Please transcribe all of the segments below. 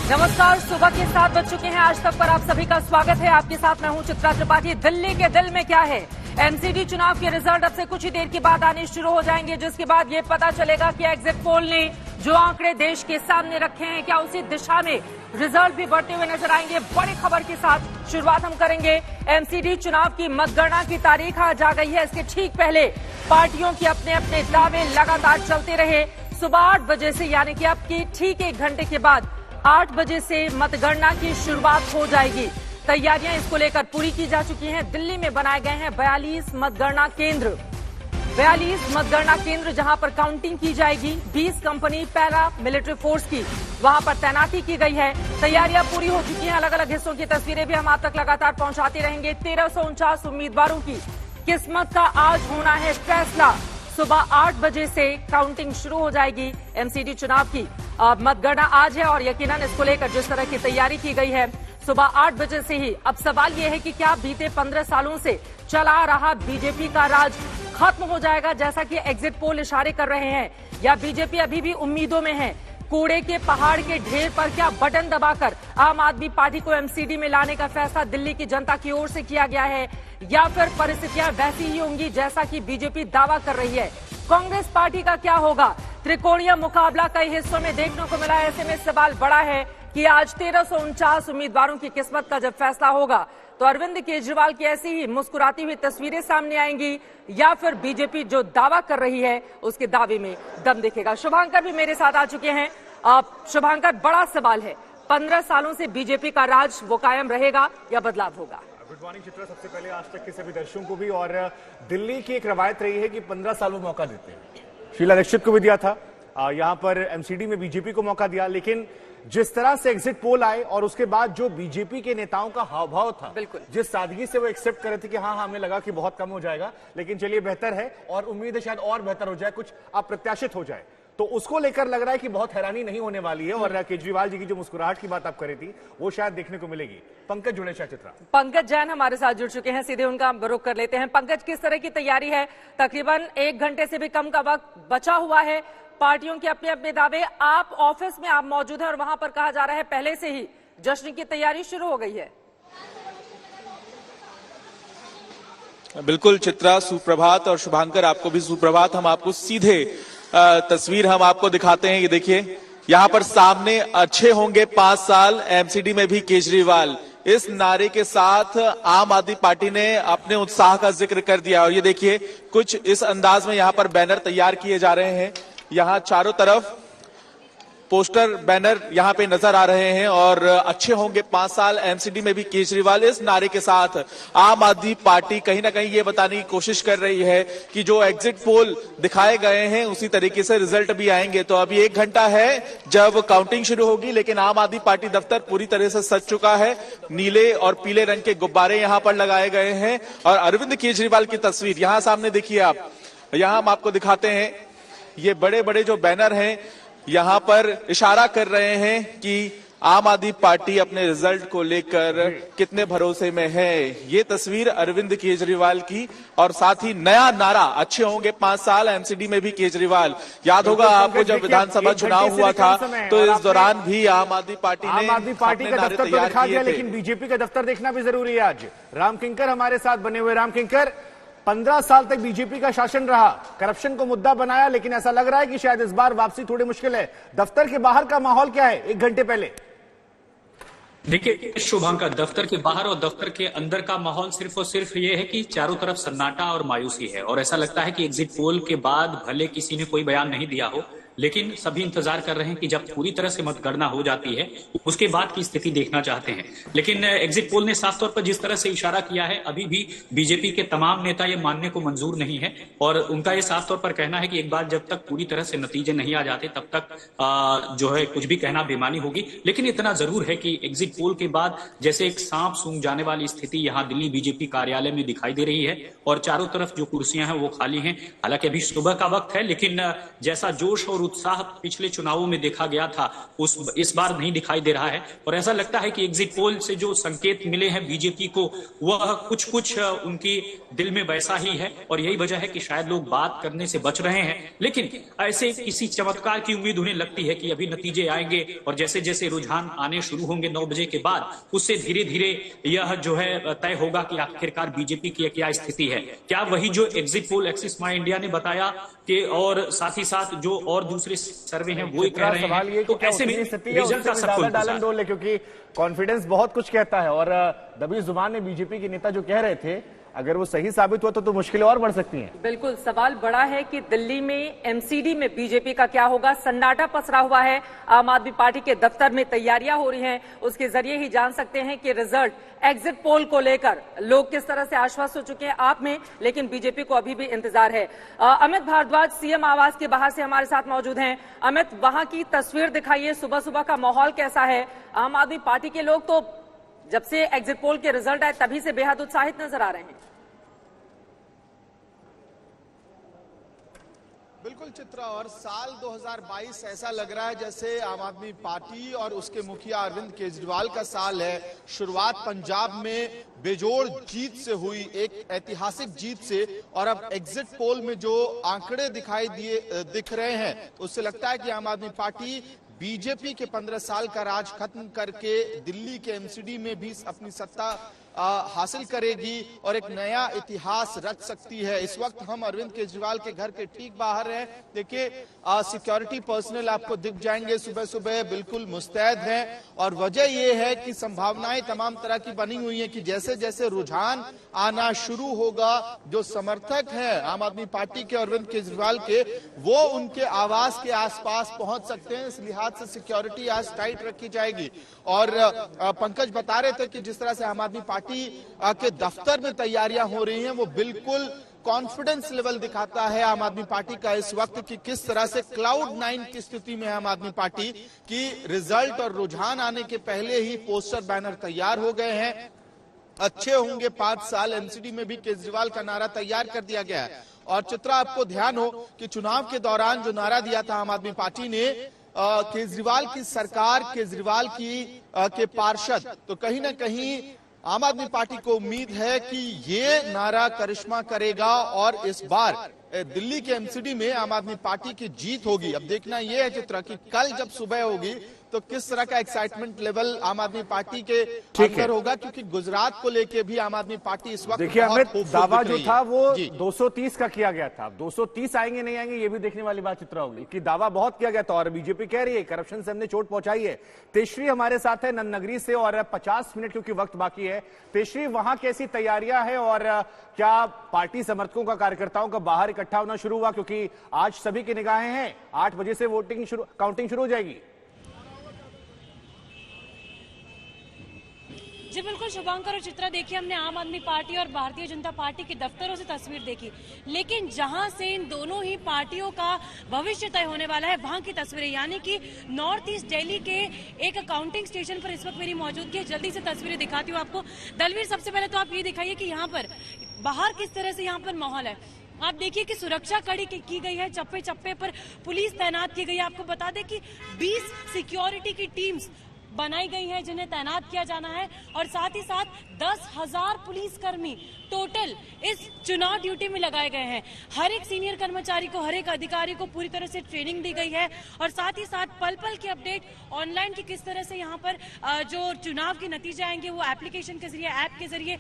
नमस्कार, सुबह के 7 बज चुके हैं। आज तक पर आप सभी का स्वागत है। आपके साथ मैं हूं चित्रा त्रिपाठी। दिल्ली के दिल में क्या है? एमसीडी चुनाव के रिजल्ट अब से कुछ ही देर के बाद आने शुरू हो जाएंगे, जिसके बाद ये पता चलेगा कि एग्जिट पोल ने जो आंकड़े देश के सामने रखे हैं, क्या उसी दिशा में रिजल्ट भी बढ़ते हुए नजर आएंगे। बड़ी खबर के साथ शुरुआत हम करेंगे। एमसीडी चुनाव की मतगणना की तारीख आज आ गई है। इसके ठीक पहले पार्टियों के अपने अपने दावे लगातार चलते रहे। सुबह 8 बजे से, यानी कि अब की ठीक 1 घंटे के बाद 8 बजे से मतगणना की शुरुआत हो जाएगी। तैयारियां इसको लेकर पूरी की जा चुकी हैं। दिल्ली में बनाए गए हैं 42 मतगणना केंद्र। 42 मतगणना केंद्र जहां पर काउंटिंग की जाएगी। 20 कंपनी पैरा मिलिट्री फोर्स की वहां पर तैनाती की गई है। तैयारियां पूरी हो चुकी हैं। अलग अलग हिस्सों की तस्वीरें भी हम आप तक लगातार पहुंचाते रहेंगे। 1349 उम्मीदवारों की किस्मत का आज होना है फैसला। सुबह 8 बजे से काउंटिंग शुरू हो जाएगी एमसीडी चुनाव की। मतगणना आज है और यकीनन इसको लेकर जिस तरह की तैयारी की गई है, सुबह 8 बजे से ही। अब सवाल यह है कि क्या बीते 15 सालों से चला रहा बीजेपी का राज खत्म हो जाएगा, जैसा कि एग्जिट पोल इशारे कर रहे हैं, या बीजेपी अभी भी उम्मीदों में है? कूड़े के पहाड़ के ढेर पर क्या बटन दबाकर आम आदमी पार्टी को एमसीडी में लाने का फैसला दिल्ली की जनता की ओर से किया गया है, या फिर परिस्थितियां वैसी ही होंगी जैसा कि बीजेपी दावा कर रही है? कांग्रेस पार्टी का क्या होगा? त्रिकोणीय मुकाबला कई हिस्सों में देखने को मिला है। ऐसे में सवाल बड़ा है कि आज 1349 उम्मीदवारों की किस्मत का जब फैसला होगा तो अरविंद केजरीवाल की ऐसी ही मुस्कुराती हुई तस्वीरें सामने आएंगी, या फिर बीजेपी जो दावा कर रही है उसके दावे में दम दिखेगा? शुभांकर भी मेरे साथ आ चुके हैं। शुभांकर, बड़ा सवाल है, 15 सालों से बीजेपी का राज वो कायम रहेगा या बदलाव होगा? Good morning Chitra. सबसे पहले आज तक के सभी दर्शकों को भी, और दिल्ली की एक रवायत रही है कि 15 सालों में मौका देते हैं। शीला दीक्षित को भी दिया था, यहां पर एमसीडी में बीजेपी को मौका दिया, लेकिन जिस तरह से एग्जिट पोल आए और उसके बाद जो बीजेपी के नेताओं का हाव भाव था, बिल्कुल जिस सादगी से वो एक्सेप्ट कर रहे थे कि हाँ हमें लगा कि बहुत कम हो जाएगा, लेकिन चलिए बेहतर है और उम्मीद है शायद और बेहतर हो जाए, कुछ अप्रत्याशित हो जाए, तो उसको लेकर लग रहा है कि बहुत हैरानी नहीं होने वाली है। और केजरीवाल जी की जो मुस्कुराहट की बात आप कर रही थी वो शायद देखने को मिलेगी। पंकज जुड़े शायद चित्रा। पंकज जैन हमारे साथ जुड़ चुके हैं, सीधे उनका हम रुख कर लेते हैं। पंकज, किस तरह की तैयारी है? तकरीबन 1 घंटे से भी कम का वक्त बचा हुआ है। पार्टियों के अपने अपने दावे, आप ऑफिस में आप मौजूद हैं और वहां पर कहा जा रहा है पहले से ही जश्न की तैयारी शुरू हो गई है। बिल्कुल चित्रा, सुप्रभात, और शुभांकर आपको भी सुप्रभात। हम आपको सीधे तस्वीर हम आपको दिखाते हैं। ये देखिए, यहाँ पर सामने अच्छे होंगे 5 साल, एमसीडी में भी केजरीवाल, इस नारे के साथ आम आदमी पार्टी ने अपने उत्साह का जिक्र कर दिया। और ये देखिए, कुछ इस अंदाज में यहाँ पर बैनर तैयार किए जा रहे हैं। यहाँ चारों तरफ पोस्टर बैनर यहाँ पे नजर आ रहे हैं, और अच्छे होंगे 5 साल, एमसीडी में भी केजरीवाल, इस नारे के साथ आम आदमी पार्टी कहीं ना कहीं ये बताने की कोशिश कर रही है कि जो एग्जिट पोल दिखाए गए हैं उसी तरीके से रिजल्ट भी आएंगे। तो अभी 1 घंटा है जब काउंटिंग शुरू होगी, लेकिन आम आदमी पार्टी दफ्तर पूरी तरह से सज चुका है। नीले और पीले रंग के गुब्बारे यहाँ पर लगाए गए हैं, और अरविंद केजरीवाल की तस्वीर यहाँ सामने देखिए आप। यहाँ हम आपको दिखाते हैं, ये बड़े बड़े जो बैनर हैं यहाँ पर इशारा कर रहे हैं कि आम आदमी पार्टी अपने रिजल्ट को लेकर कितने भरोसे में है। ये तस्वीर अरविंद केजरीवाल की, और साथ ही नया नारा, अच्छे होंगे 5 साल, एमसीडी में भी केजरीवाल। याद होगा आपको जब विधानसभा चुनाव हुआ था तो इस दौरान भी आम आदमी पार्टी ने का दफ्तर तो दिखा दिया, लेकिन बीजेपी का दफ्तर देखना भी जरूरी है। आज राम किंकर हमारे साथ बने हुए। राम किंकर, 15 साल तक बीजेपी का शासन रहा, करप्शन को मुद्दा बनाया, लेकिन ऐसा लग रहा है कि शायद इस बार वापसी थोड़ी मुश्किल है। दफ्तर के बाहर का माहौल क्या है 1 घंटे पहले? देखिए शुभांकर, दफ्तर के बाहर और दफ्तर के अंदर का माहौल सिर्फ और सिर्फ ये है कि चारों तरफ सन्नाटा और मायूसी है, और ऐसा लगता है कि एग्जिट पोल के बाद भले किसी ने कोई बयान नहीं दिया हो, लेकिन सभी इंतजार कर रहे हैं कि जब पूरी तरह से मतगणना हो जाती है उसके बाद की स्थिति देखना चाहते हैं। लेकिन एग्जिट पोल ने साफ तौर पर जिस तरह से इशारा किया है, अभी भी बीजेपी के तमाम नेता ये मानने को मंजूर नहीं है, और उनका ये साफ तौर पर कहना है कि एक बार जब तक पूरी तरह से नतीजे नहीं आ जाते तब तक जो है कुछ भी कहना बेमानी होगी। लेकिन इतना जरूर है कि एग्जिट पोल के बाद जैसे एक सांप सूंघ जाने वाली स्थिति यहाँ दिल्ली बीजेपी कार्यालय में दिखाई दे रही है, और चारों तरफ जो कुर्सियां हैं वो खाली हैं। हालांकि अभी सुबह का वक्त है, लेकिन जैसा जोश और उत्साह पिछले चुनावों में देखा गया था इस बार नहीं दिखाई दे रहा है। और ऐसा लगता है कि एग्जिट पोल से जो संकेत मिले हैं बीजेपी को, वह कुछ उनकी दिल में वैसा ही है और यही वजह है कि शायद लोग बात करने से बच रहे हैं। लेकिन ऐसे किसी चमत्कार की उम्मीद उन्हें लगती है कि अभी नतीजे आएंगे और जैसे जैसे रुझान आने शुरू होंगे 9 बजे के बाद, उससे धीरे धीरे यह जो है तय होगा कि आखिरकार बीजेपी की क्या स्थिति है। क्या वही जो एग्जिट पोल एक्सिस माई इंडिया ने बताया कि, और साथ ही साथ जो और दूसरे सर्वे हैं वो कह रहे हैं, तो ऐसे में रिजल्ट का सब डालन है, क्योंकि कॉन्फिडेंस बहुत कुछ कहता है और दबी जुबान में बीजेपी के नेता जो कह रहे थे, अगर वो सही साबित हुआ तो मुश्किलें और बढ़ सकती हैं। बिल्कुल, सवाल बड़ा है कि दिल्ली में एमसीडी में बीजेपी का क्या होगा। सन्नाटा पसरा हुआ है, आम आदमी पार्टी के दफ्तर में तैयारियां हो रही हैं, उसके जरिए ही जान सकते हैं कि रिजल्ट एग्जिट पोल को लेकर लोग किस तरह से आश्वस्त हो चुके हैं आप में, लेकिन बीजेपी को अभी भी इंतजार है। अमित भारद्वाज सीएम आवास के बाहर से हमारे साथ मौजूद हैं। अमित, वहां की तस्वीर दिखाइए, सुबह सुबह का माहौल कैसा है? आम आदमी पार्टी के लोग तो जब से एग्जिट पोल के रिजल्ट आए तभी से बेहद उत्साहित नजर आ रहे हैं। बिल्कुल चित्रा, और साल 2022 ऐसा लग रहा है जैसे आम आदमी पार्टी और उसके मुखिया अरविंद केजरीवाल का साल है। शुरुआत पंजाब में बेजोड़ जीत से हुई, एक ऐतिहासिक जीत से, और अब एग्जिट पोल में जो आंकड़े दिख रहे हैं उससे लगता है कि आम आदमी पार्टी बीजेपी के 15 साल का राज खत्म करके दिल्ली के एमसीडी में भी अपनी सत्ता हासिल करेगी और एक नया इतिहास रच सकती है। इस वक्त हम अरविंद केजरीवाल के घर के ठीक बाहर हैं। देखिए, सिक्योरिटी पर्सनल आपको दिख जाएंगे, सुबह सुबह बिल्कुल मुस्तैद हैं, और वजह यह है कि संभावनाएं तमाम तरह की बनी हुई हैं कि जैसे जैसे रुझान आना शुरू होगा, जो समर्थक हैं आम आदमी पार्टी के अरविंद केजरीवाल के, वो उनके आवास के आसपास पहुंच सकते हैं। इस लिहाज से सिक्योरिटी आज टाइट रखी जाएगी। और पंकज बता रहे थे कि जिस तरह से आम आदमी पार्टी के दफ्तर में तैयारियां हो रही हैं, वो बिल्कुल कॉन्फिडेंस लेवल दिखाता है आम आदमी पार्टी का इस वक्त कि किस तरह से क्लाउड 9 की स्थिति में है आम आदमी पार्टी की। रिजल्ट और रुझान आने के पहले ही पोस्टर बैनर तैयार हो गए हैं। अच्छे होंगे 5 साल, एमसीडी में भी केजरीवाल का नारा तैयार कर दिया गया है। और चित्रा, आपको ध्यान हो कि चुनाव के दौरान जो नारा दिया था आम आदमी पार्टी ने, केजरीवाल की सरकार, केजरीवाल के पार्षद, तो कहीं ना कहीं आम आदमी पार्टी को उम्मीद है कि ये नारा करिश्मा करेगा और इस बार दिल्ली के एमसीडी में आम आदमी पार्टी की जीत होगी। अब देखना यह है चित्रा कि कल जब सुबह होगी तो किस तरह का एक्साइटमेंट लेवल आम आदमी पार्टी के अंदर होगा, क्योंकि गुजरात को लेके भी आम आदमी पार्टी इस वक्त, देखिए अमित, दावा जो था वो 230 का किया गया था। 230 आएंगे नहीं आएंगे ये भी देखने वाली बात चित्रा होगी, कि दावा बहुत किया गया था और बीजेपी कह रही है करप्शन से हमने चोट पहुंचाई है। तेजश्री हमारे साथ है नंदनगरी से, और 50 मिनट क्योंकि वक्त बाकी है। तेजश्री, वहां कैसी तैयारियां है और क्या पार्टी समर्थकों का, कार्यकर्ताओं का बाहर इकट्ठा होना शुरू हुआ? क्योंकि आज सभी की निगाहें हैं, 8 बजे से काउंटिंग शुरू हो जाएगी। जी बिल्कुल शुभांकर और चित्रा, देखिए हमने आम आदमी पार्टी और भारतीय जनता पार्टी के दफ्तरों से तस्वीर देखी, लेकिन जहां से इन दोनों ही पार्टियों का भविष्य तय होने वाला है वहां की तस्वीरें, यानी कि नॉर्थ ईस्ट दिल्ली के एक काउंटिंग स्टेशन पर इस वक्त मेरी मौजूदगी है। जल्दी से तस्वीरें दिखाती हूँ आपको। दलवीर, सबसे पहले तो आप ये दिखाइए कि यहाँ पर बाहर किस तरह से यहाँ पर माहौल है। आप देखिए कि सुरक्षा कड़ी की गई है, चप्पे चप्पे पर पुलिस तैनात की गई है। आपको बता दें कि 20 सिक्योरिटी की टीम्स बनाई गई हैं जिन्हें तैनात किया जाना है, और साथ ही साथ 10,000 पुलिसकर्मी टोटल इस चुनाव ड्यूटी में लगाए गए हैं। हर एक सीनियर कर्मचारी को, हर एक अधिकारी को पूरी तरह से ट्रेनिंग दी गई है, और साथ ही साथ पल पल की अपडेट ऑनलाइन की किस तरह से यहाँ पर जो चुनाव के नतीजे आएंगे वो एप्लीकेशन के जरिए, ऐप के जरिए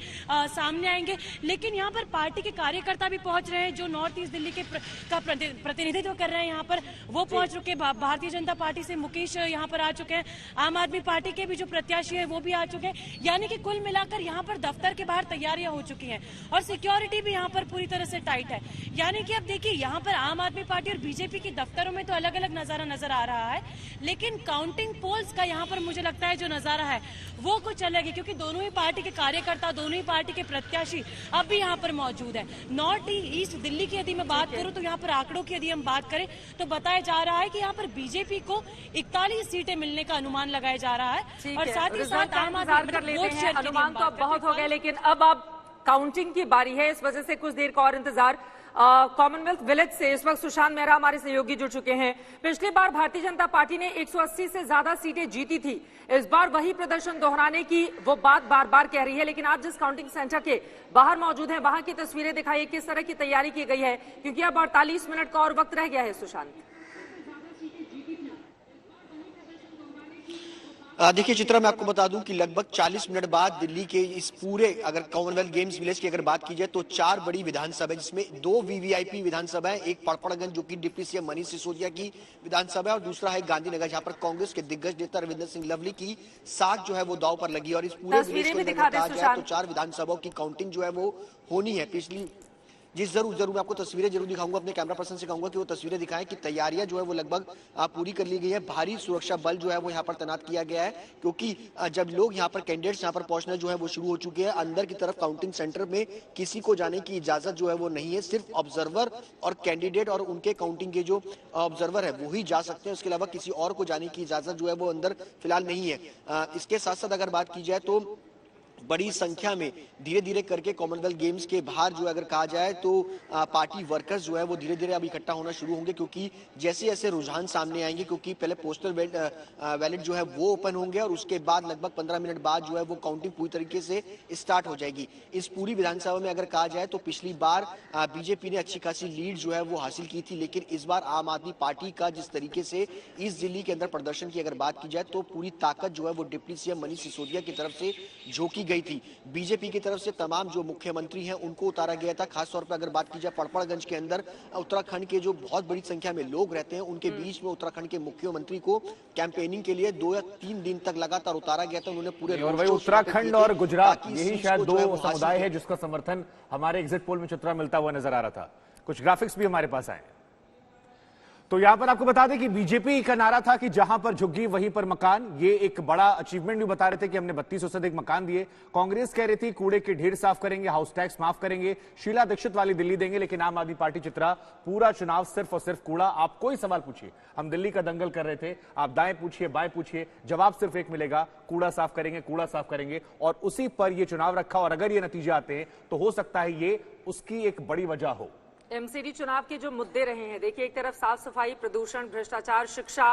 सामने आएंगे। लेकिन यहाँ पर पार्टी के कार्यकर्ता भी पहुंच रहे हैं जो नॉर्थ ईस्ट दिल्ली के का प्रतिनिधित्व कर रहे हैं। यहाँ पर वो पहुंच चुके, भारतीय जनता पार्टी से मुकेश यहाँ पर आ चुके हैं, आम आदमी पार्टी के भी जो प्रत्याशी है वो भी आ चुके हैं। यानी कि कुल मिलाकर यहाँ पर दफ्तर के बाहर तैयारियां हो चुकी हैं और सिक्योरिटी भी यहाँ पर पूरी तरह से टाइट है। यानी कि अब देखिए, यहाँ पर आम आदमी पार्टी और बीजेपी के दफ्तरों में तो अलग अलग नजारा नजर आ रहा है, लेकिन काउंटिंग पोल्स का यहाँ पर मुझे लगता है जो नजारा है वो कुछ अलग है, क्योंकि दोनों ही पार्टी के कार्यकर्ता, दोनों ही पार्टी के प्रत्याशी अब भी यहाँ पर मौजूद है। नॉर्थ ईस्ट दिल्ली की यदि मैं बात करूं तो यहाँ पर आंकड़ों की यदि हम बात करें तो बताया जा रहा है कि यहाँ पर बीजेपी को 41 सीटें मिलने का अनुमान लगाया जा रहा है, और साथ ही साथ आम आदमी अनुमान तो अब बहुत हो गया, लेकिन अब काउंटिंग की बारी है, इस वजह से कुछ देर का और इंतजार। कॉमनवेल्थ विलेज से इस वक्त सुशांत मेहरा हमारे सहयोगी जुड़ चुके हैं। पिछली बार भारतीय जनता पार्टी ने 180 से ज्यादा सीटें जीती थी, इस बार वही प्रदर्शन दोहराने की वो बात बार बार कह रही है। लेकिन आप जिस काउंटिंग सेंटर के बाहर मौजूद हैं, वहां की तस्वीरें दिखाइए, किस तरह की तैयारी की गई है, क्योंकि अब 48 मिनट का और वक्त रह गया है। सुशांत, देखिए चित्रा, मैं आपको बता दूं कि लगभग 40 मिनट बाद दिल्ली के इस पूरे, अगर कॉमनवेल्थ गेम्स विलेज की अगर बात की जाए तो 4 बड़ी विधानसभा, जिसमें 2 वीवीआईपी विधानसभा है, एक पड़पड़गंज जो कि डिप्टी सीएम मनीष सिसोदिया की विधानसभा है और दूसरा है गांधीनगर, जहां पर कांग्रेस के दिग्गज नेता रविंद्र सिंह लवली की साख जो है वो दांव पर लगी। और इस पूरे विलेज को अगर कहा जाए तो 4 विधानसभाओं की काउंटिंग जो है वो होनी है। पिछली जी जरूर मैं आपको तस्वीरें जरूर दिखाऊंगा, अपने कैमरा पर्सन से कहूंगा कि वो तस्वीरें दिखाएं कि तैयारियां जो है वो लगभग पूरी कर ली गई है। भारी सुरक्षा बल जो है वो यहाँ पर तैनात किया गया है, क्योंकि जब लोग यहाँ पर कैंडिडेट्स यहाँ पर पहुंचना जो है वो शुरू हो चुके हैं। अंदर की तरफ काउंटिंग सेंटर में किसी को जाने की इजाजत जो है वो नहीं है, सिर्फ ऑब्जर्वर और कैंडिडेट और उनके काउंटिंग के जो ऑब्जर्वर है वो ही जा सकते हैं। उसके अलावा किसी और को जाने की इजाजत जो है वो अंदर फिलहाल नहीं है। इसके साथ साथ अगर बात की जाए तो बड़ी संख्या में धीरे धीरे करके कॉमनवेल्थ गेम्स के बाहर जो अगर कहा जाए तो पार्टी वर्कर्स जो है वो धीरे धीरे अब इकट्ठा होना शुरू होंगे, क्योंकि जैसे जैसे रुझान सामने आएंगे, क्योंकि पहले पोस्टल बैलेट जो है वो ओपन होंगे और उसके बाद लगभग 15 मिनट बाद जो है वो काउंटिंग पूरी तरीके से स्टार्ट हो जाएगी। इस पूरी विधानसभा में अगर कहा जाए तो पिछली बार बीजेपी ने अच्छी खासी लीड जो है वो हासिल की थी, लेकिन इस बार आम आदमी पार्टी का जिस तरीके से ईस्ट दिल्ली के अंदर प्रदर्शन की अगर बात की जाए तो पूरी ताकत जो है वो डिप्टी सीएम मनीष सिसोदिया की तरफ से झोंकी गई थी। बीजेपी की तरफ से तमाम जो मुख्यमंत्री हैं उनको उतारा गया था। खासतौर पर अगर बात की जाए पड़पड़गंज के अंदर उत्तराखंड के जो बहुत बड़ी संख्या में लोग रहते हैं उनके बीच में उत्तराखंड के मुख्यमंत्री को कैंपेनिंग के लिए 2 या 3 दिन तक लगातार उतारा गया था। उन्होंने पूरे और वही उत्तराखंड और गुजरात, यही शायद 2 समुदाय है जिसका समर्थन हमारे एग्जिट पोल में चित्रा मिलता हुआ नजर आ रहा था। कुछ ग्राफिक्स भी हमारे पास आए। तो यहां पर आपको बता दें कि बीजेपी का नारा था कि जहां पर झुग्गी वहीं पर मकान। ये एक बड़ा अचीवमेंट भी बता रहे थे कि हमने 3200 से अधिक मकान दिए। कांग्रेस कह रही थी कूड़े के ढेर साफ करेंगे, हाउस टैक्स माफ करेंगे, शीला दीक्षित वाली दिल्ली देंगे। लेकिन आम आदमी पार्टी चित्रा पूरा चुनाव सिर्फ और सिर्फ कूड़ा। आप कोई सवाल पूछिए, हम दिल्ली का दंगल कर रहे थे, आप दाएं पूछिए बाएं पूछिए, जवाब सिर्फ एक मिलेगा, कूड़ा साफ करेंगे, कूड़ा साफ करेंगे। और उसी पर यह चुनाव रखा। और अगर ये नतीजे आते हैं तो हो सकता है ये उसकी एक बड़ी वजह हो। एमसीडी चुनाव के जो मुद्दे रहे हैं, देखिए एक तरफ साफ सफाई, प्रदूषण, भ्रष्टाचार, शिक्षा,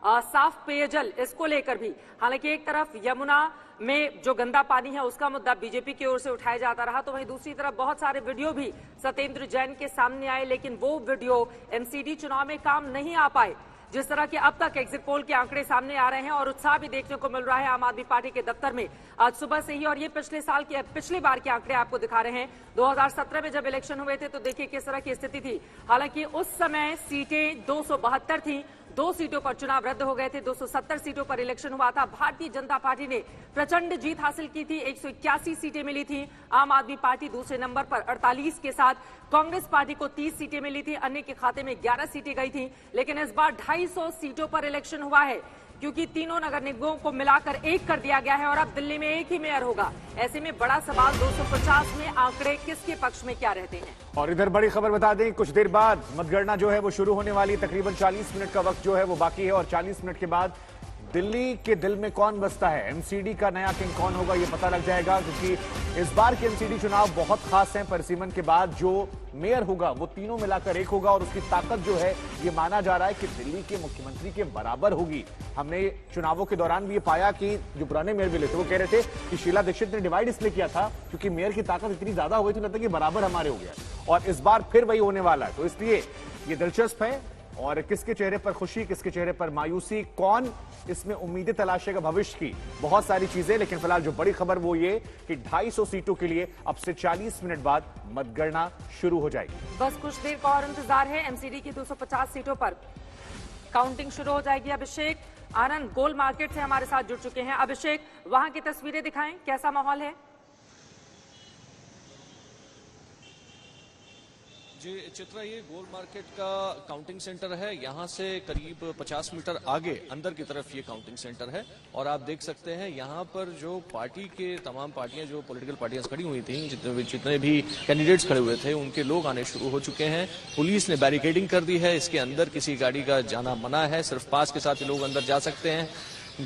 साफ पेयजल, इसको लेकर भी, हालांकि एक तरफ यमुना में जो गंदा पानी है उसका मुद्दा बीजेपी की ओर से उठाया जाता रहा, तो वहीं दूसरी तरफ बहुत सारे वीडियो भी सत्येंद्र जैन के सामने आए, लेकिन वो वीडियो एमसीडी चुनाव में काम नहीं आ पाए। जिस तरह के अब तक एग्जिट पोल के आंकड़े सामने आ रहे हैं और उत्साह भी देखने को मिल रहा है आम आदमी पार्टी के दफ्तर में आज सुबह से ही। और ये पिछली बार के आंकड़े आपको दिखा रहे हैं। 2017 में जब इलेक्शन हुए थे तो देखिए किस तरह की स्थिति थी। हालांकि उस समय सीटें 272 थी, 2 सीटों पर चुनाव रद्द हो गए थे, 270 सीटों पर इलेक्शन हुआ था। भारतीय जनता पार्टी ने प्रचंड जीत हासिल की थी, 181 सीटें मिली थी। आम आदमी पार्टी दूसरे नंबर पर 48 के साथ, कांग्रेस पार्टी को 30 सीटें मिली थी, अन्य के खाते में 11 सीटें गई थी। लेकिन इस बार 250 सीटों पर इलेक्शन हुआ है, क्योंकि तीनों नगर निगमों को मिलाकर एक कर दिया गया है और अब दिल्ली में एक ही मेयर होगा। ऐसे में बड़ा सवाल 250 में आंकड़े किसके पक्ष में क्या रहते हैं। और इधर बड़ी खबर बता दें, कुछ देर बाद मतगणना जो है वो शुरू होने वाली। तकरीबन 40 मिनट का वक्त जो है वो बाकी है और 40 मिनट के बाद दिल्ली के दिल में कौन बसता है, एमसीडी का नया किंग कौन होगा, ये पता लग जाएगा। क्योंकि इस बार के एमसीडी चुनाव बहुत खास हैं। परिसीमन के बाद जो मेयर होगा वो तीनों मिलाकर एक होगा और उसकी ताकत जो है ये माना जा रहा है कि दिल्ली के मुख्यमंत्री के बराबर होगी। हमने चुनावों के दौरान भी ये पाया कि जो पुराने मेयर मिले थे वो कह रहे थे कि शीला दीक्षित ने डिवाइड इसलिए किया था क्योंकि मेयर की ताकत इतनी ज्यादा हो गई थी, लगता है कि बराबर हमारे हो गया। और इस बार फिर वही होने वाला है, तो इसलिए ये दिलचस्प है। और किसके चेहरे पर खुशी, किसके चेहरे पर मायूसी, कौन इसमें उम्मीदें तलाशेगा भविष्य की, बहुत सारी चीजें। लेकिन फिलहाल जो बड़ी खबर वो ये कि 250 सीटों के लिए अब से 40 मिनट बाद मतगणना शुरू हो जाएगी। बस कुछ देर का और इंतजार है। एमसीडी की 250 सीटों पर काउंटिंग शुरू हो जाएगी। अभिषेक आनंद गोल मार्केट से हमारे साथ जुड़ चुके हैं। अभिषेक, वहां की तस्वीरें दिखाएं, कैसा माहौल है? जी चित्रा, ये गोल मार्केट का काउंटिंग सेंटर है। यहाँ से करीब 50 मीटर आगे अंदर की तरफ ये काउंटिंग सेंटर है और आप देख सकते हैं यहाँ पर जो पार्टी के तमाम पार्टियां, जो पॉलिटिकल पार्टियां खड़ी हुई थी, जितने भी कैंडिडेट्स खड़े हुए थे उनके लोग आने शुरू हो चुके हैं। पुलिस ने बैरिकेडिंग कर दी है, इसके अंदर किसी गाड़ी का जाना मना है, सिर्फ पास के साथ लोग अंदर जा सकते हैं।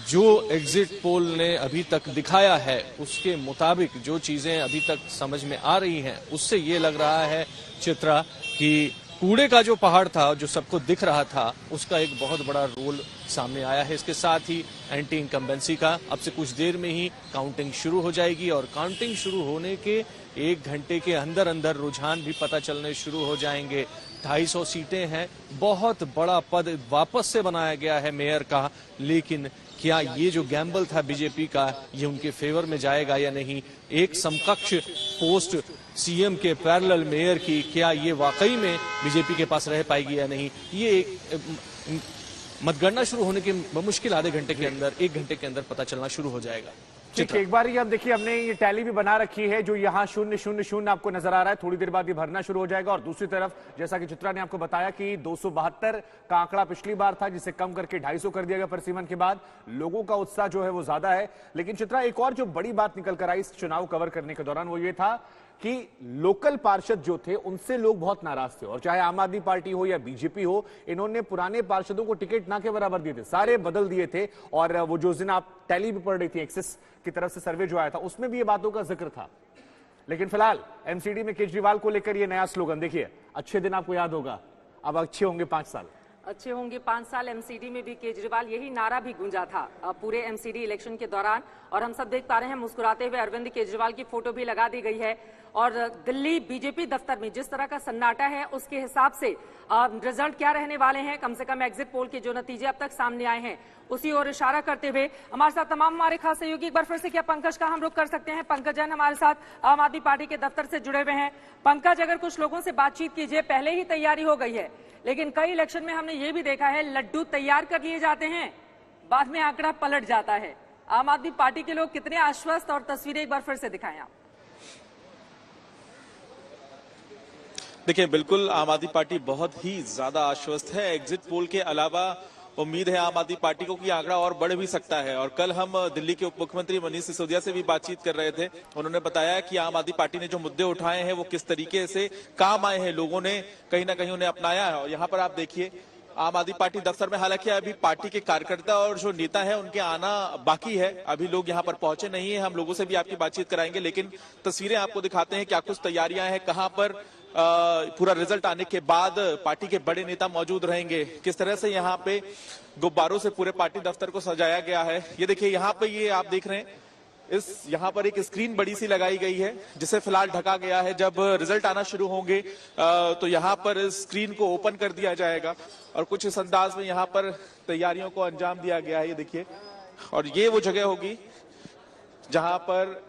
जो एग्जिट पोल ने अभी तक दिखाया है उसके मुताबिक जो चीजें अभी तक समझ में आ रही हैं उससे ये लग रहा है चित्रा कि कूड़े का जो पहाड़ था, जो सबको दिख रहा था, उसका एक बहुत बड़ा रोल सामने आया है। इसके साथ ही एंटी इनकम्बेंसी का अब से कुछ देर में ही काउंटिंग शुरू हो जाएगी और काउंटिंग शुरू होने के 1 घंटे के अंदर अंदर रुझान भी पता चलने शुरू हो जाएंगे। 250 सीटें हैं, बहुत बड़ा पद वापस से बनाया गया है मेयर का, लेकिन क्या ये जो गैम्बल था बीजेपी का, ये उनके फेवर में जाएगा या नहीं? एक समकक्ष पोस्ट सीएम के पैरेलल मेयर की क्या ये वाकई में बीजेपी के पास रह पाएगी या नहीं, ये मतगणना शुरू होने के मुश्किल आधे घंटे के अंदर, 1 घंटे के अंदर पता चलना शुरू हो जाएगा। ठीक है, एक बार ये अब देखिए, हमने ये टैली भी बना रखी है, जो यहाँ 000 आपको नजर आ रहा है। थोड़ी देर बाद ये भरना शुरू हो जाएगा। और दूसरी तरफ जैसा कि चित्रा ने आपको बताया कि 272 का आंकड़ा पिछली बार था, जिसे कम करके 250 कर दिया गया परिसीमन के बाद। लोगों का उत्साह जो है वो ज्यादा है। लेकिन चित्रा, एक और जो बड़ी बात निकल कर आई इस चुनाव कवर करने के दौरान, वो ये था कि लोकल पार्षद जो थे उनसे लोग बहुत नाराज थे। और चाहे आम आदमी पार्टी हो या बीजेपी हो, इन्होंने पुराने पार्षदों को टिकट ना के बराबर दिए थे, सारे बदल दिए थे। और वो जो दिन आप टैली भी पढ़ रही थी, एक्सिस की तरफ से सर्वे जो आया था, उसमें भी ये बातों का जिक्र था। लेकिन फिलहाल एमसीडी में केजरीवाल को लेकर ये नया स्लोगन देखिए, अच्छे दिन आपको याद होगा, अब अच्छे होंगे 5 साल। अच्छे होंगे 5 साल। एमसीडी में भी केजरीवाल, यही नारा भी गूंजा था पूरे एमसीडी इलेक्शन के दौरान। और हम सब देख पा रहे हैं मुस्कुराते हुए अरविंद केजरीवाल की फोटो भी लगा दी गई है। और दिल्ली बीजेपी दफ्तर में जिस तरह का सन्नाटा है, उसके हिसाब से रिजल्ट क्या रहने वाले हैं, कम से कम एग्जिट पोल के जो नतीजे अब तक सामने आए हैं, उसी ओर इशारा करते हुए हमारे साथ तमाम हमारे खास सहयोगी, एक बार फिर से क्या पंकज का हम रुख कर सकते हैं? पंकज जैन हमारे साथ आम आदमी पार्टी के दफ्तर से जुड़े हुए हैं। पंकज, अगर कुछ लोगों से बातचीत कीजिए, पहले ही तैयारी हो गई है, लेकिन कई इलेक्शन में हमने ये भी देखा है, लड्डू तैयार कर लिए जाते हैं, बाद में आंकड़ा पलट जाता है। आम आदमी पार्टी के लोग कितने आश्वस्त, और तस्वीरें एक बार फिर से दिखाएं आप। देखिए, बिल्कुल आम आदमी पार्टी बहुत ही ज्यादा आश्वस्त है। एग्जिट पोल के अलावा उम्मीद है आम आदमी पार्टी को कि आंकड़ा और बढ़ भी सकता है। और कल हम दिल्ली के उप मुख्यमंत्री मनीष सिसोदिया से भी बातचीत कर रहे थे। उन्होंने बताया कि आम आदमी पार्टी ने जो मुद्दे उठाए हैं वो किस तरीके से काम आए हैं, लोगों ने कहीं ना कहीं उन्हें अपनाया है। और यहाँ पर आप देखिए आम आदमी पार्टी दफ्तर में, हालांकि अभी पार्टी के कार्यकर्ता और जो नेता है उनके आना बाकी है, अभी लोग यहाँ पर पहुंचे नहीं है। हम लोगों से भी आपकी बातचीत कराएंगे, लेकिन तस्वीरें आपको दिखाते हैं क्या कुछ तैयारियां हैं, कहां पर पूरा रिजल्ट आने के बाद पार्टी के बड़े नेता मौजूद रहेंगे, किस तरह से यहाँ पे गुब्बारों से पूरे पार्टी दफ्तर को सजाया गया है। ये देखिए, यहाँ पे ये आप देख रहे हैं, इस यहाँ पर एक स्क्रीन बड़ी सी लगाई गई है, जिसे फिलहाल ढका गया है। जब रिजल्ट आना शुरू होंगे तो यहाँ पर इस स्क्रीन को ओपन कर दिया जाएगा और कुछ इस अंदाज में यहाँ पर तैयारियों को अंजाम दिया गया है। ये देखिए, और ये वो जगह होगी जहां पर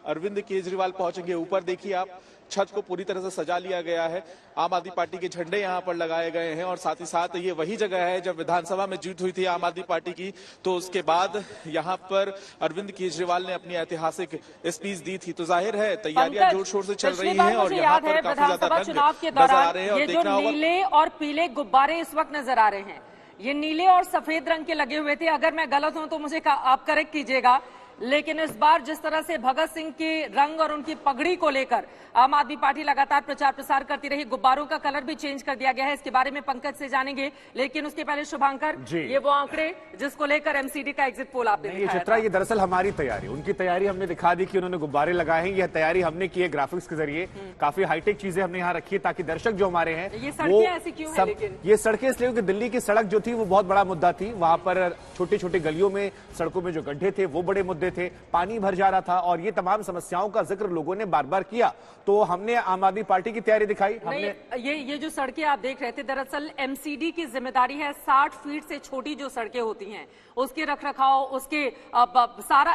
अरविंद केजरीवाल पहुंचेंगे। ऊपर देखिए आप, छत को पूरी तरह से सजा लिया गया है, आम आदमी पार्टी के झंडे यहाँ पर लगाए गए हैं। और साथ ही साथ ये वही जगह है जब विधानसभा में जीत हुई थी आम आदमी पार्टी की, तो उसके बाद यहाँ पर अरविंद केजरीवाल ने अपनी ऐतिहासिक स्पीच दी थी। तो जाहिर है तैयारियां जोर शोर से चल रही हैं और यहाँ पर काफी ज्यादा चुनाव के दौरान ये जो नीले और पीले गुब्बारे इस वक्त नजर आ रहे हैं, ये नीले और सफेद रंग के लगे हुए थे। अगर मैं गलत हूं तो मुझे आप करेक्ट कीजिएगा, लेकिन इस बार जिस तरह से भगत सिंह के रंग और उनकी पगड़ी को लेकर आम आदमी पार्टी लगातार प्रचार प्रसार करती रही, गुब्बारों का कलर भी चेंज कर दिया गया है। इसके बारे में पंकज से जानेंगे, लेकिन उसके पहले शुभांकर, ये वो आंकड़े जिसको लेकर एमसीडी का एग्जिट पोल आपने दिखाया चित्रा, ये दरअसल हमारी तैयारी, उनकी तैयारी हमने दिखा दी कि उन्होंने गुब्बारे लगाए हैं। यह तैयारी हमने की है ग्राफिक्स के जरिए, काफी हाईटेक चीजें हमने यहाँ रखी है ताकि दर्शक जो हमारे हैं, ये सड़कें ऐसी क्यों हैं? लेकिन ये सड़कें इसलिए कि दिल्ली की सड़क जो थी वो बहुत बड़ा मुद्दा थी। वहां पर छोटे छोटे गलियों में, सड़कों में जो गड्ढे थे वो बड़े मुद्दे थे, पानी भर जा रहा था, और ये तमाम समस्याओं का जिक्र लोगों ने बार बार किया। तो हमने आम आदमी पार्टी की तैयारी दिखाई। हमने ये जो सड़कें आप देख रहे थे, दरअसल एमसीडी की जिम्मेदारी है 60 फीट से छोटी जो सड़कें होती हैं उसके रखरखाव, उसके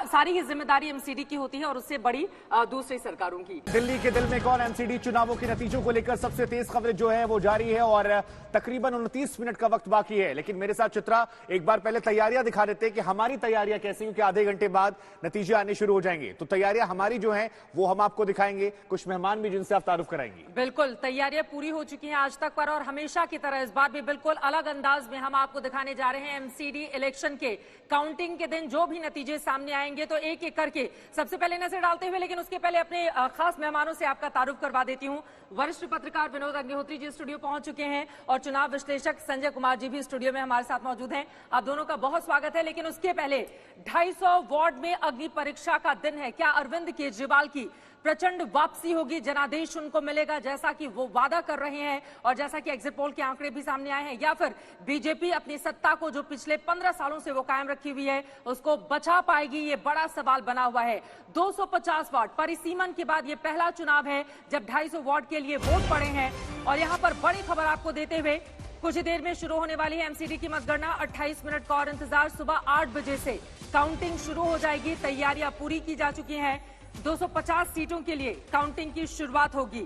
सारी ही जिम्मेदारी एमसीडी की होती है और उससे बड़ी दूसरी सरकारों की। दिल्ली के दिल में कौन, एमसीडी चुनावों के नतीजों को लेकर सबसे तेज खबरें जो है वो जारी है और तकरीबन 29 मिनट का वक्त बाकी है। लेकिन मेरे साथ चित्रा, एक बार पहले तैयारियां दिखा देते हैं कि हमारी तैयारियां कैसी, क्योंकि आधे घंटे बाद नतीजे आने शुरू हो जाएंगे। तो तैयारियां हमारी जो हैं वो हम आपको दिखाएंगे, कुछ मेहमान भी जिनसे आप तारुफ कराएंगे। बिल्कुल, तैयारियां पूरी हो चुकी हैं आज तक पर, और हमेशा की तरह इस बार भी बिल्कुल अलग अंदाज में हम आपको दिखाने जा रहे हैं एमसीडी इलेक्शन के काउंटिंग के दिन जो भी नतीजे सामने आएंगे। तो एक एक करके सबसे पहले नजर डालते हुए, लेकिन उसके पहले अपने खास मेहमानों से आपका तारुफ करवा देती हूं। वरिष्ठ पत्रकार विनोद अग्निहोत्री जी स्टूडियो पहुंच चुके हैं और चुनाव विश्लेषक संजय कुमार जी भी स्टूडियो में हमारे साथ मौजूद हैं। आप दोनों का बहुत स्वागत है। लेकिन उसके पहले 250 वार्ड में में अग्नि परीक्षा का दिन है। क्या अरविंद केजरीवाल की प्रचंड वापसी होगी, जनादेश उनको मिलेगा जैसा कि वो वादा कर रहे हैं और जैसा कि एग्जिट पोल के आंकड़े भी सामने आए हैं, या फिर बीजेपी अपनी सत्ता को जो पिछले 15 सालों से वो कायम रखी हुई है उसको बचा पाएगी? ये बड़ा सवाल बना हुआ है। 250 वार्ड परिसीमन के बाद ये पहला चुनाव है जब 250 वार्ड के लिए वोट पड़े हैं। और यहां पर बड़ी खबर आपको देते हुए, कुछ ही देर में शुरू होने वाली है एमसीडी की मतगणना। 28 मिनट का और इंतजार। सुबह 8 बजे से काउंटिंग शुरू हो जाएगी। तैयारियां पूरी की जा चुकी हैं। 250 सीटों के लिए काउंटिंग की शुरुआत होगी।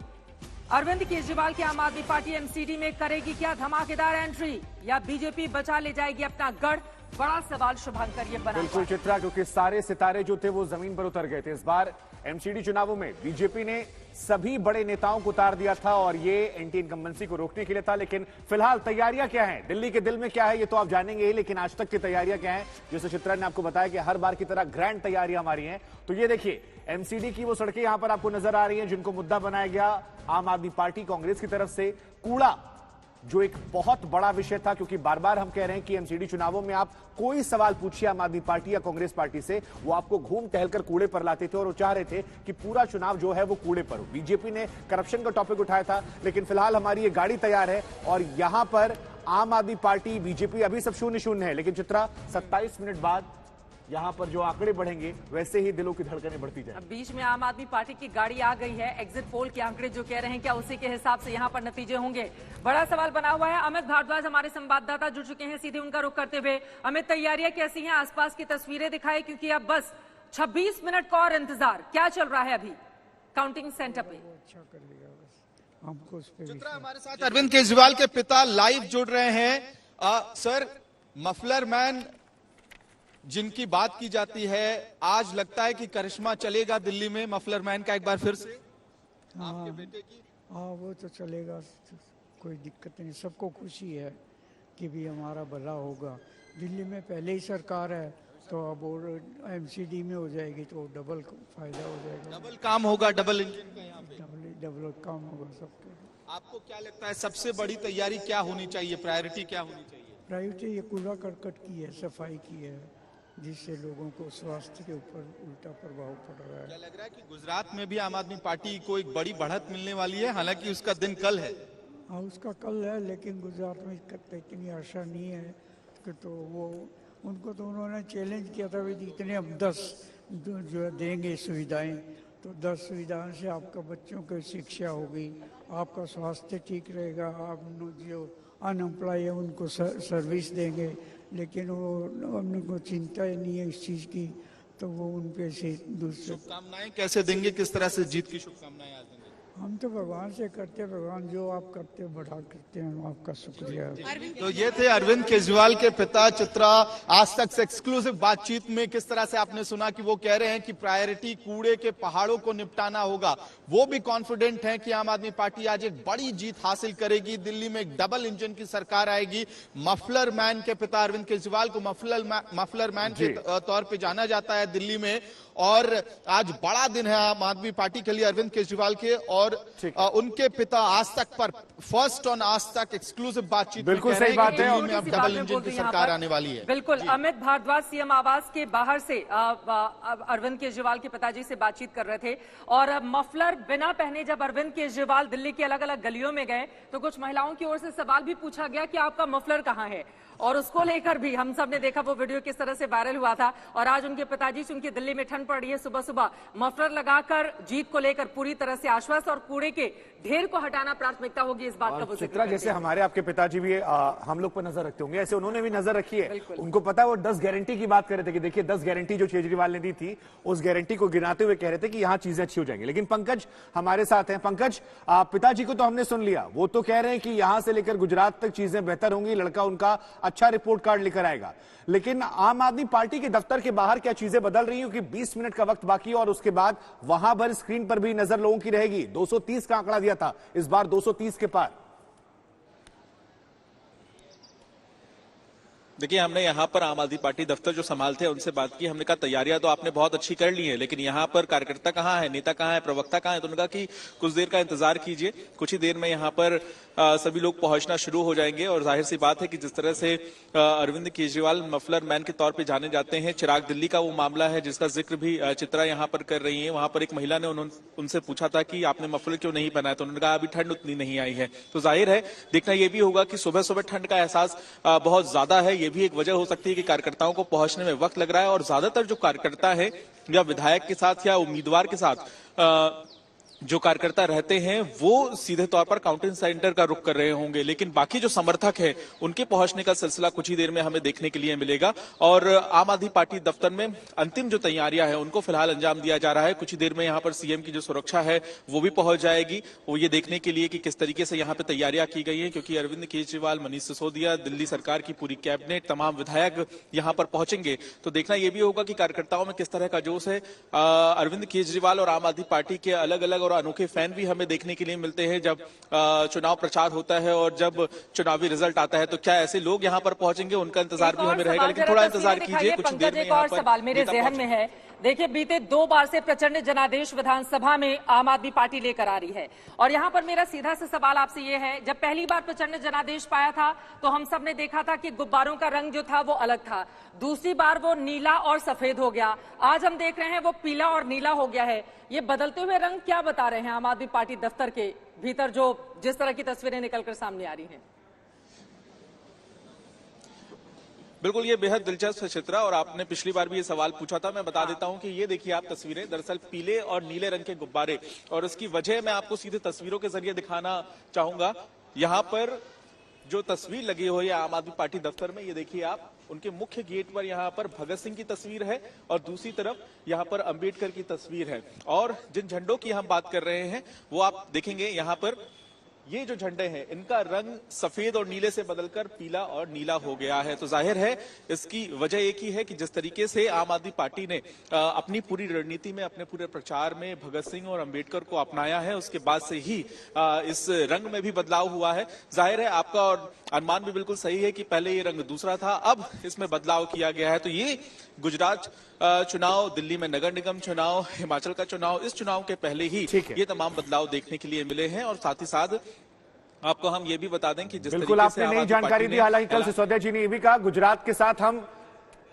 अरविंद केजरीवाल की आम आदमी पार्टी एमसीडी में करेगी क्या धमाकेदार एंट्री, या बीजेपी बचा ले जाएगी अपना गढ़? बड़ा सवाल शुभांकर ये बना। बिल्कुल चित्रा, क्योंकि सारे सितारे जो थे वो जमीन पर उतर गए थे। इस बार एमसीडी चुनावों में बीजेपी ने सभी बड़े नेताओं को उतार दिया था और ये एंटी इनकम्बेंसी को रोकने के लिए था। लेकिन फिलहाल तैयारियां क्या हैं, दिल्ली के दिल में क्या है, ये तो आप जानेंगे ही, लेकिन आज तक की तैयारियां क्या हैं? जैसे चित्रा ने आपको बताया कि हर बार की तरह ग्रैंड तैयारियां हमारी हैं। तो ये देखिए एमसीडी की वो सड़कें यहां पर आपको नजर आ रही हैं जिनको मुद्दा बनाया गया आम आदमी पार्टी कांग्रेस की तरफ से। कूड़ा जो एक बहुत बड़ा विषय था, क्योंकि बार बार हम कह रहे हैं कि एमसीडी चुनावों में आप कोई सवाल पूछिए आम आदमी पार्टी या कांग्रेस पार्टी से, वो आपको घूम टहलकर कूड़े पर लाते थे और वो चाह रहे थे कि पूरा चुनाव जो है वो कूड़े पर हो। बीजेपी ने करप्शन का टॉपिक उठाया था, लेकिन फिलहाल हमारी ये गाड़ी तैयार है और यहां पर आम आदमी पार्टी बीजेपी अभी सब 0-0 है। लेकिन चित्रा 27 मिनट बाद यहां पर जो आंकड़े बढ़ेंगे वैसे ही दिलों की धड़कनें बढ़ती जाए। अब बीच में आम आदमी पार्टी की गाड़ी आ गई है। एग्जिट पोल के आंकड़े जो कह रहे हैं क्या उसी के हिसाब से यहां पर नतीजे होंगे? बड़ा सवाल बना हुआ है। अमित भारद्वाज हमारे संवाददाता जुड़ चुके हैं, सीधे उनका रुख करते हुए। अमित, तैयारियां कैसी हैं? आसपास की तस्वीरें दिखाई, क्योंकि अब बस 26 मिनट का और इंतजार। क्या चल रहा है अभी काउंटिंग सेंटर पे? हमको चित्रा, हमारे साथ अरविंद केजरीवाल के पिता लाइव जुड़ रहे हैं। सर, मफलर मैन जिनकी बात की जाती है, आज लगता है कि करिश्मा चलेगा दिल्ली में मफलर मैन का एक बार फिर से? आपके बेटे की? हाँ, वो तो चलेगा, कोई दिक्कत नहीं। सबको खुशी है कि भी हमारा भला होगा। दिल्ली में पहले ही सरकार है तो अब एमसीडी में हो जाएगी तो डबल फायदा हो जाएगा, डबल काम होगा, डबल इंजन का यहाँ पे डबल काम होगा सबके। आपको क्या लगता है सबसे बड़ी तैयारी क्या होनी चाहिए, प्रायोरिटी क्या होनी चाहिए? प्रायोरिटी ये कूड़ा करकट की है, सफाई की है, जिससे लोगों को स्वास्थ्य के ऊपर उल्टा प्रभाव पड़ रहा है। क्या लग रहा है कि गुजरात में भी आम आदमी पार्टी को एक बड़ी बढ़त मिलने वाली है? हालांकि उसका दिन कल है। हाँ, उसका कल है, लेकिन गुजरात में इतनी आशा नहीं है कि तो वो उनको तो उन्होंने चैलेंज किया था भी इतने अब 10 जो देंगे सुविधाएं, तो 10 सुविधाओं से आपका बच्चों की शिक्षा होगी, आपका स्वास्थ्य ठीक रहेगा, आप जो अनएम्प्लॉय है उनको सर्विस देंगे। लेकिन वो उनको चिंता नहीं है इस चीज की, तो वो उन पे से दूसरे शुभकामनाएं कैसे देंगे, किस तरह से जीत की शुभकामनाएं आज देंगे? हम तो भगवान से करते, भगवान जो आप करते बढ़ा करते हैं, आपका शुक्रिया। तो ये थे अरविंद केजरीवाल के पिता। चित्रा, आज तक से एक्सक्लूसिव बातचीत में किस तरह से आपने सुना कि वो कह रहे हैं कि प्रायोरिटी कूड़े के पहाड़ों को निपटाना होगा। वो भी कॉन्फिडेंट हैं कि आम आदमी पार्टी आज एक बड़ी जीत हासिल करेगी, दिल्ली में एक डबल इंजन की सरकार आएगी। मफलर मैन के पिता अरविंद केजरीवाल को मफलर मैन के तौर पर जाना जाता है दिल्ली में, और आज बड़ा दिन है आम आदमी पार्टी के लिए अरविंद केजरीवाल के, और उनके पिता आज तक पर फर्स्ट ऑन आज तक एक्सक्लूसिव बातचीत। बिल्कुल सही बात है, में अब डबल इंजन की सरकार आने वाली है। बिल्कुल। अमित भारद्वाज सीएम आवास के बाहर से अरविंद केजरीवाल के पिताजी से बातचीत कर रहे थे, और मफलर बिना पहने जब अरविंद केजरीवाल दिल्ली की अलग अलग गलियों में गए तो कुछ महिलाओं की ओर से सवाल भी पूछा गया कि आपका मफलर कहाँ है, और उसको लेकर भी हम सब ने देखा वो वीडियो किस तरह से वायरल हुआ था। और आज उनके पिताजी से, उनकी दिल्ली में ठंड पड़ रही है, सुबह सुबह मफलर लगाकर जीत को लेकर पूरी तरह से आश्वस्त, और कूड़े के ढेर को हटाना प्राथमिकता होगी, इस बात का वो चित्रा, जैसे हमारे आपके पिताजी भी हम लोग पर नजर रखते होंगे, ऐसे उन्होंने भी नजर रखी है। उनको पता है, वो 10 गारंटी की बात कर रहे थे कि देखिए 10 गारंटी जो केजरीवाल ने दी थी, उस गारंटी को गिनाते हुए कह रहे थे कि यहाँ चीजें अच्छी हो जाएंगी। लेकिन पंकज हमारे साथ हैं। पंकज, पिताजी को तो हमने सुन लिया, वो तो कह रहे हैं कि यहां से लेकर गुजरात तक चीजें बेहतर होंगी, लड़का उनका अच्छा रिपोर्ट कार्ड लेकर आएगा। लेकिन आम आदमी पार्टी के दफ्तर के बाहर क्या चीजें बदल रही हैं, क्योंकि 20 मिनट का वक्त बाकी है और उसके बाद वहां पर स्क्रीन पर भी नजर लोगों की रहेगी। 230 का आंकड़ा दिया था, इस बार 230 के पार। देखिए, हमने यहाँ पर आम आदमी पार्टी दफ्तर जो संभालते हैं उनसे बात की। हमने कहा तैयारियां तो आपने बहुत अच्छी कर ली है, लेकिन यहाँ पर कार्यकर्ता कहाँ है, नेता कहाँ है, प्रवक्ता कहाँ है? तो उन्होंने कहा कि कुछ देर का इंतजार कीजिए, कुछ ही देर में यहाँ पर सभी लोग पहुंचना शुरू हो जाएंगे। और जाहिर सी बात है कि जिस तरह से अरविंद केजरीवाल मफलर मैन के तौर पे जाने जाते हैं, चिराग दिल्ली का वो मामला है जिसका जिक्र भी चित्रा यहाँ पर कर रही है। वहां पर एक महिला ने उनसे पूछा था कि आपने मफलर क्यों नहीं पहना है, तो उन्होंने कहा अभी ठंड उतनी नहीं आई है। तो जाहिर है देखना यह भी होगा कि सुबह सुबह ठंड का एहसास बहुत ज्यादा है, ये भी एक वजह हो सकती है कि कार्यकर्ताओं को पहुंचने में वक्त लग रहा है। और ज्यादातर जो कार्यकर्ता है या विधायक के साथ या उम्मीदवार के साथ जो कार्यकर्ता रहते हैं वो सीधे तौर पर काउंटिंग सेंटर का रुख कर रहे होंगे, लेकिन बाकी जो समर्थक है उनके पहुंचने का सिलसिला कुछ ही देर में हमें देखने के लिए मिलेगा। और आम आदमी पार्टी दफ्तर में अंतिम जो तैयारियां हैं उनको फिलहाल अंजाम दिया जा रहा है। कुछ ही देर में यहां पर सीएम की जो सुरक्षा है वो भी पहुंच जाएगी, वो ये देखने के लिए कि किस तरीके से यहां पर तैयारियां की गई है, क्योंकि अरविंद केजरीवाल, मनीष सिसोदिया, दिल्ली सरकार की पूरी कैबिनेट, तमाम विधायक यहां पर पहुंचेंगे। तो देखना यह भी होगा कि कार्यकर्ताओं में किस तरह का जोश है। अरविंद केजरीवाल और आम आदमी पार्टी के अलग अलग और अनोखे फैन भी हमें देखने के लिए मिलते हैं जब चुनाव प्रचार होता है और जब चुनावी रिजल्ट आता है। तो क्या ऐसे लोग यहां पर पहुंचेंगे, उनका इंतजार भी हमें रहेगा, लेकिन थोड़ा इंतजार कीजिए। कुछ देर में एक और सवाल मेरे जहन में है। देखिए, बीते 2 बार से प्रचंड जनादेश विधानसभा में आम आदमी पार्टी लेकर आ रही है, और यहां पर मेरा सीधा सा सवाल आपसे ये है, जब पहली बार प्रचंड जनादेश पाया था तो हम सब ने देखा था कि गुब्बारों का रंग जो था वो अलग था, दूसरी बार वो नीला और सफेद हो गया, आज हम देख रहे हैं वो पीला और नीला हो गया है। ये बदलते हुए रंग क्या बता रहे हैं आम आदमी पार्टी दफ्तर के भीतर, जो जिस तरह की तस्वीरें निकलकर सामने आ रही हैं? बिल्कुल, ये बेहद दिलचस्प है चित्रा, और आपने पिछली बार भी ये सवाल पूछा था। मैं बता देता हूं कि ये देखिए आप तस्वीरें, दरअसल पीले और नीले रंग के गुब्बारे, और उसकी वजह मैं आपको सीधे तस्वीरों के जरिए दिखाना चाहूंगा। यहां पर जो तस्वीर लगी हुई है आम आदमी पार्टी दफ्तर में, ये देखिए आप, उनके मुख्य गेट पर यहां पर भगत सिंह की तस्वीर है और दूसरी तरफ यहां पर अंबेडकर की तस्वीर है। और जिन झंडों की हम बात कर रहे हैं वो आप देखेंगे यहां पर, ये जो झंडे हैं इनका रंग सफेद और नीले से बदलकर पीला और नीला हो गया है। तो जाहिर है इसकी वजह एक ही है कि जिस तरीके से आम आदमी पार्टी ने अपनी पूरी रणनीति में, अपने पूरे प्रचार में भगत सिंह और अंबेडकर को अपनाया है, उसके बाद से ही इस रंग में भी बदलाव हुआ है। जाहिर है आपका और अनुमान भी बिल्कुल सही है कि पहले ये रंग दूसरा था, अब इसमें बदलाव किया गया है। तो ये गुजरात चुनाव, दिल्ली में नगर निगम चुनाव, हिमाचल का चुनाव, इस चुनाव के पहले ही ये तमाम बदलाव देखने के लिए मिले हैं। और साथ ही साथ आपको हम ये भी बता दें कि जिस बिल्कुल आपने नई जानकारी दी। हालांकि कल सिसोदिया जी ने ये भी कहा गुजरात के साथ हम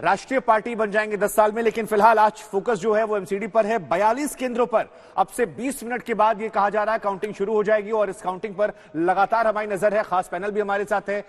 राष्ट्रीय पार्टी बन जाएंगे 10 साल में, लेकिन फिलहाल आज फोकस जो है वो एमसीडी पर है। 42 केंद्रों पर अब से 20 मिनट के बाद ये कहा जा रहा है काउंटिंग शुरू हो जाएगी, और इस काउंटिंग पर लगातार हमारी नजर है। खास पैनल भी हमारे साथ है।